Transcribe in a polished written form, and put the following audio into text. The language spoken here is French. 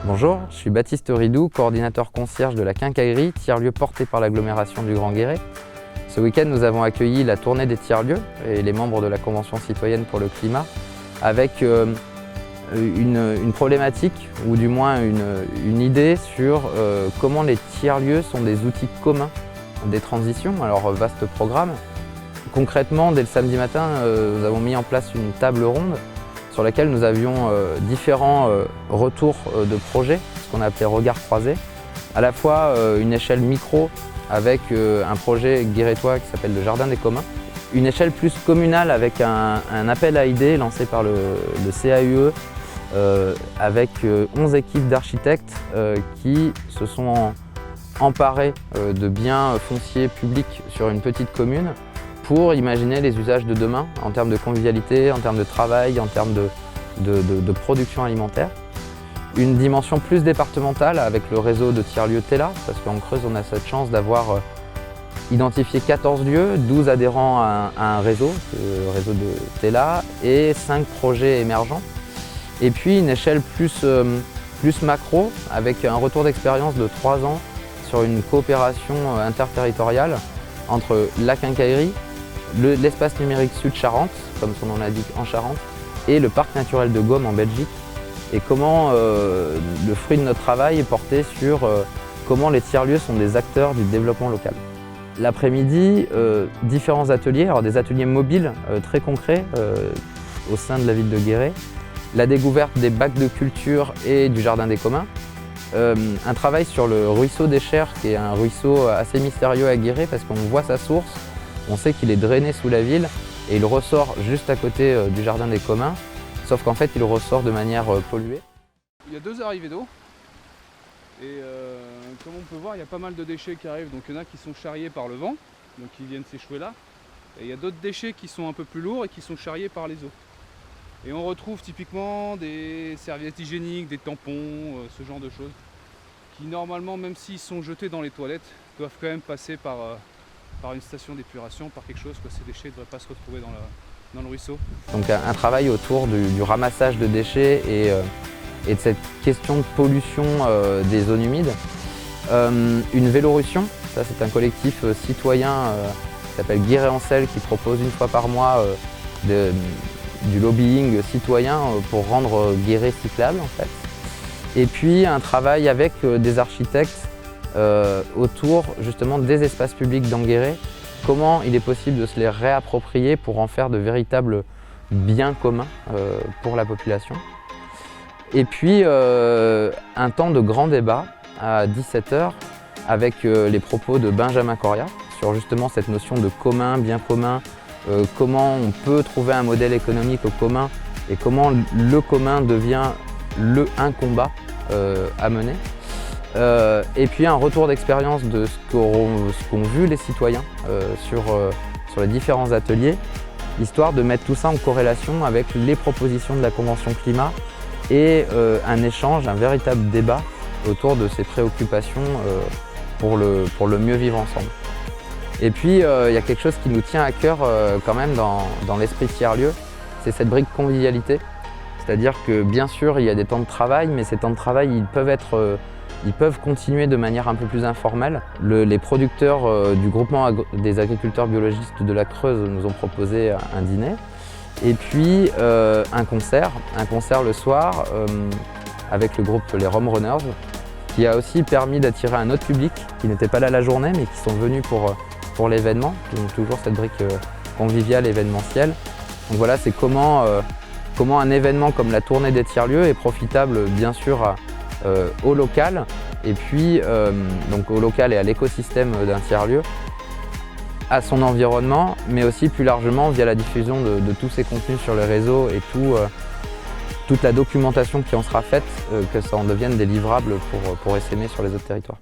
Bonjour, je suis Baptiste Ridou, coordinateur concierge de la Quincaillerie, tiers-lieu porté par l'agglomération du Grand Guéret. Ce week-end, nous avons accueilli la tournée des tiers-lieux et les membres de la Convention citoyenne pour le climat avec une problématique ou du moins une idée sur comment les tiers-lieux sont des outils communs des transitions. Alors, vaste programme. Concrètement, dès le samedi matin, nous avons mis en place une table ronde sur laquelle nous avions différents retours de projets, ce qu'on a appelé regards croisés, à la fois une échelle micro avec un projet guérétois qui s'appelle le Jardin des communs, une échelle plus communale avec un appel à idées lancé par le CAUE avec 11 équipes d'architectes qui se sont emparés de biens fonciers publics sur une petite commune pour imaginer les usages de demain en termes de convivialité, en termes de travail, en termes de production alimentaire. Une dimension plus départementale avec le réseau de tiers-lieux TELA, parce qu'en Creuse, on a cette chance d'avoir identifié 14 lieux, 12 adhérents à un réseau, le réseau de TELA, et 5 projets émergents. Et puis une échelle plus macro, avec un retour d'expérience de 3 ans sur une coopération interterritoriale entre la Quincaillerie, l'espace numérique Sud-Charente, comme son nom l'indique en Charente, et le parc naturel de Gaume en Belgique, et comment le fruit de notre travail est porté sur comment les tiers-lieux sont des acteurs du développement local. L'après-midi, différents ateliers, alors des ateliers mobiles très concrets au sein de la ville de Guéret, la découverte des bacs de culture et du jardin des communs, un travail sur le ruisseau des Chers, qui est un ruisseau assez mystérieux à Guéret parce qu'on voit sa source, on sait qu'il est drainé sous la ville et il ressort juste à côté du jardin des communs, sauf qu'en fait il ressort de manière polluée. Il y a 2 arrivées d'eau et comme on peut voir, il y a pas mal de déchets qui arrivent, donc il y en a qui sont charriés par le vent, donc ils viennent s'échouer là, et il y a d'autres déchets qui sont un peu plus lourds et qui sont charriés par les eaux. Et on retrouve typiquement des serviettes hygiéniques, des tampons, ce genre de choses, qui normalement, même s'ils sont jetés dans les toilettes, doivent quand même passer par une station d'épuration, par quelque chose, que ces déchets ne devraient pas se retrouver dans le ruisseau. Donc un travail autour du ramassage de déchets et de cette question de pollution des zones humides. Une Vélorussion, ça c'est un collectif citoyen qui s'appelle Guéret en Selle, qui propose une fois par mois du lobbying citoyen pour rendre Guéret cyclable en fait. Et puis un travail avec des architectes autour justement des espaces publics dans Guéret, comment il est possible de se les réapproprier pour en faire de véritables biens communs pour la population. Et puis un temps de grand débat à 17 h avec les propos de Benjamin Coria sur justement cette notion de commun, bien commun, comment on peut trouver un modèle économique au commun et comment le commun devient un combat à mener. Et puis un retour d'expérience de ce qu'ont vu les citoyens sur les différents ateliers, histoire de mettre tout ça en corrélation avec les propositions de la Convention climat et un échange, un véritable débat autour de ces préoccupations pour le mieux vivre ensemble. Et puis il y a quelque chose qui nous tient à cœur quand même dans l'esprit tiers-lieu, c'est cette brique convivialité. C'est-à-dire que bien sûr il y a des temps de travail, mais ces temps de travail ils peuvent continuer de manière un peu plus informelle. Les producteurs du groupement des agriculteurs biologistes de la Creuse nous ont proposé un dîner. Et puis un concert le soir avec le groupe Les Rome Runners, qui a aussi permis d'attirer un autre public qui n'était pas là la journée, mais qui sont venus pour l'événement. Donc toujours cette brique conviviale, événementielle. Donc voilà, c'est comment un événement comme la tournée des tiers-lieux est profitable bien sûr au local, et puis donc au local et à l'écosystème d'un tiers-lieu, à son environnement, mais aussi plus largement via la diffusion de tous ces contenus sur les réseaux et toute la documentation qui en sera faite, que ça en devienne des livrables pour essaimer sur les autres territoires.